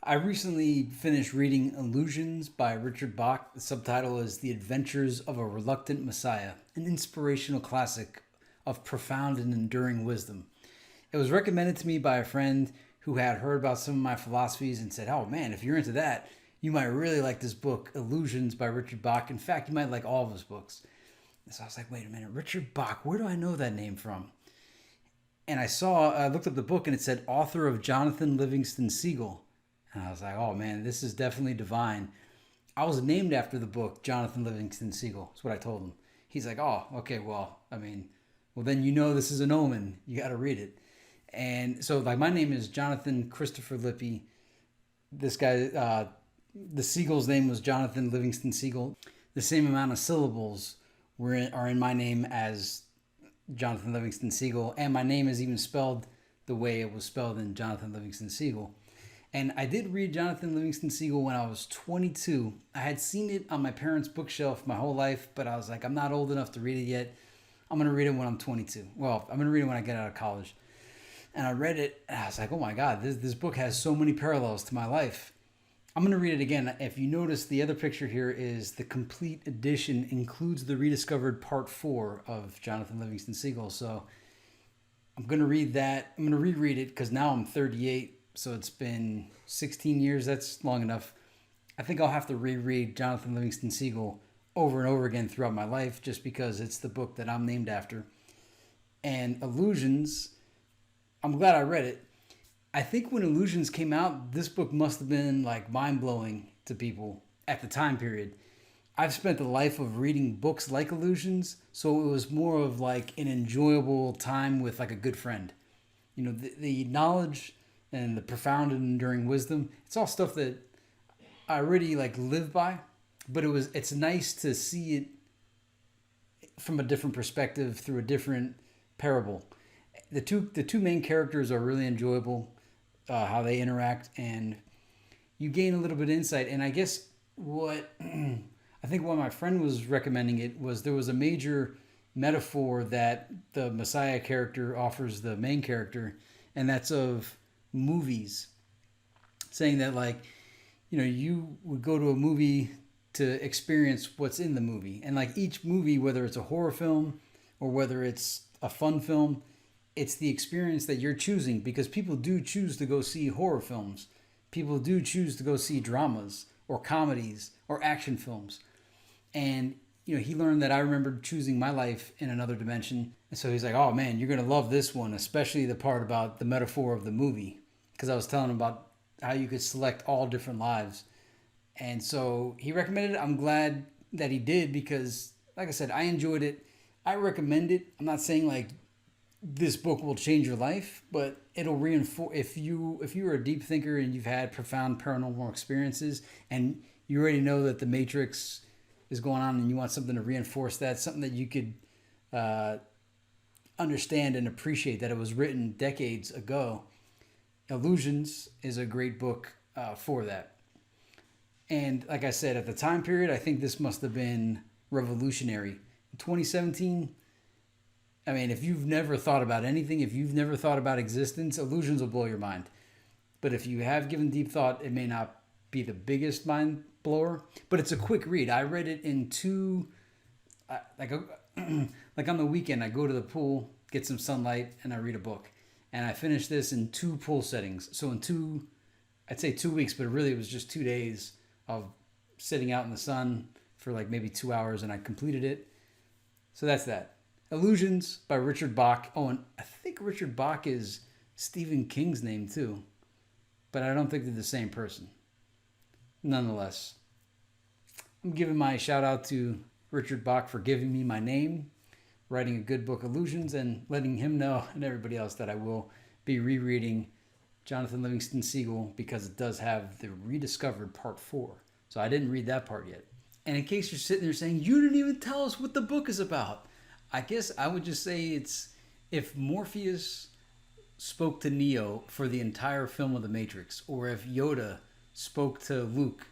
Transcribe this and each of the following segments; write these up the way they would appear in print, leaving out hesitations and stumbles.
I recently finished reading Illusions by Richard Bach. The subtitle is The Adventures of a Reluctant Messiah, an inspirational classic of profound and enduring wisdom. It was recommended to me by a friend who had heard about some of my philosophies and said, "Oh man, if you're into that, you might really like this book, Illusions by Richard Bach. In fact, you might like all of his books." So I was like, wait a minute, Richard Bach, where do I know that name from? And I looked up the book and it said author of Jonathan Livingston Seagull. And I was like, oh man, this is definitely divine. I was named after the book, Jonathan Livingston Seagull. That's what I told him. He's like, oh, okay, well then you know this is an omen. You got to read it. And so, like, my name is Jonathan Christopher Lippy. This guy, the seagull's name was Jonathan Livingston Seagull. The same amount of syllables are in my name as Jonathan Livingston Seagull, and my name is even spelled the way it was spelled in Jonathan Livingston Seagull. And I did read Jonathan Livingston Seagull when I was 22. I had seen it on my parents' bookshelf my whole life, but I was like, I'm not old enough to read it yet. I'm going to read it when I'm 22. Well, I'm going to read it when I get out of college. And I read it, and I was like, oh my God, this book has so many parallels to my life. I'm going to read it again. If you notice, the other picture here is the complete edition includes the rediscovered part 4 of Jonathan Livingston Seagull. So I'm going to read that. I'm going to reread it because now I'm 38. So it's been 16 years. That's long enough. I think I'll have to reread Jonathan Livingston Seagull over and over again throughout my life just because it's the book that I'm named after. And Illusions, I'm glad I read it. I think when Illusions came out, this book must have been like mind-blowing to people at the time period. I've spent a life of reading books like Illusions, so it was more of like an enjoyable time with like a good friend. You know, the knowledge and the profound and enduring wisdom, it's all stuff that I already like live by, but it's nice to see it from a different perspective through a different parable. The two main characters are really enjoyable, how they interact, and you gain a little bit of insight. And I guess what I think what my friend was recommending it was there was a major metaphor that the Messiah character offers the main character, and that's of movies, saying that, like, you know, you would go to a movie to experience what's in the movie, and like each movie, whether it's a horror film or whether it's a fun film, it's the experience that you're choosing, because people do choose to go see horror films, people do choose to go see dramas or comedies or action films. And you know, he learned that I remembered choosing my life in another dimension. And so he's like, oh man, you're going to love this one, especially the part about the metaphor of the movie. Because I was telling him about how you could select all different lives. And so he recommended it. I'm glad that he did because, like I said, I enjoyed it. I recommend it. I'm not saying like this book will change your life, but it'll reinforce if you're a deep thinker and you've had profound paranormal experiences and you already know that the Matrix is going on and you want something to reinforce that, something that you could understand and appreciate that it was written decades ago. Illusions is a great book for that. And like I said, at the time period, I think this must have been revolutionary. In 2017, I mean, if you've never thought about anything, if you've never thought about existence, Illusions will blow your mind. But if you have given deep thought, it may not be the biggest mind blower, but it's a quick read. I read it in like on the weekend, I go to the pool, get some sunlight, and I read a book. And I finished this in 2 pool settings. So I'd say 2 weeks, but really it was just 2 days of sitting out in the sun for like maybe 2 hours, and I completed it. So that's that. Illusions by Richard Bach. Oh, and I think Richard Bach is Stephen King's name too, but I don't think they're the same person. Nonetheless, I'm giving my shout out to Richard Bach for giving me my name, writing a good book, Illusions, and letting him know and everybody else that I will be rereading Jonathan Livingston Seagull because it does have the rediscovered part 4. So I didn't read that part yet. And in case you're sitting there saying, you didn't even tell us what the book is about, I guess I would just say it's if Morpheus spoke to Neo for the entire film of The Matrix, or if Yoda spoke to Luke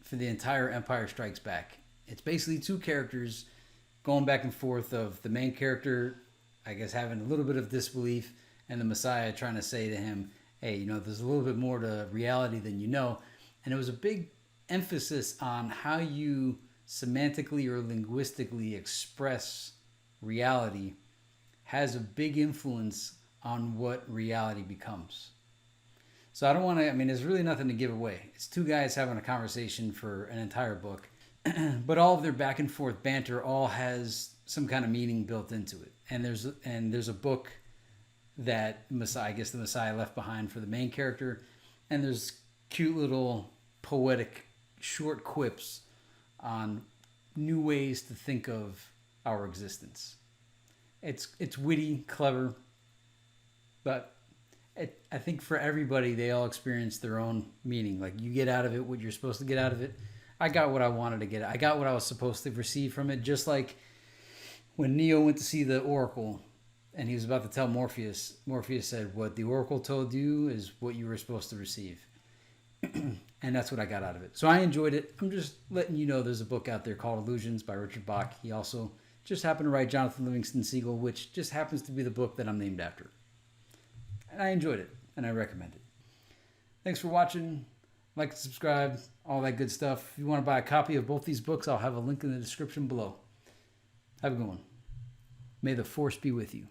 for the entire Empire Strikes Back. It's basically 2 characters going back and forth of the main character, I guess, having a little bit of disbelief and the Messiah trying to say to him, hey, there's a little bit more to reality than you know. And it was a big emphasis on how you semantically or linguistically express reality has a big influence on what reality becomes. So I don't want to, there's really nothing to give away. It's two guys having a conversation for an entire book, but all of their back and forth banter all has some kind of meaning built into it. And there's a book that Messiah, I guess the Messiah left behind for the main character, and there's cute little poetic short quips on new ways to think of our existence. It's witty, clever, but I think for everybody, they all experience their own meaning. Like, you get out of it what you're supposed to get out of it. I got what I wanted to get. I got what I was supposed to receive from it. Just like when Neo went to see the Oracle and he was about to tell Morpheus said, what the Oracle told you is what you were supposed to receive. And that's what I got out of it. So I enjoyed it. I'm just letting you know there's a book out there called Illusions by Richard Bach. He also just happened to write Jonathan Livingston Seagull, which just happens to be the book that I'm named after. And I enjoyed it, and I recommend it. Thanks for watching. Like and subscribe, all that good stuff. If you want to buy a copy of both these books, I'll have a link in the description below. Have a good one. May the force be with you.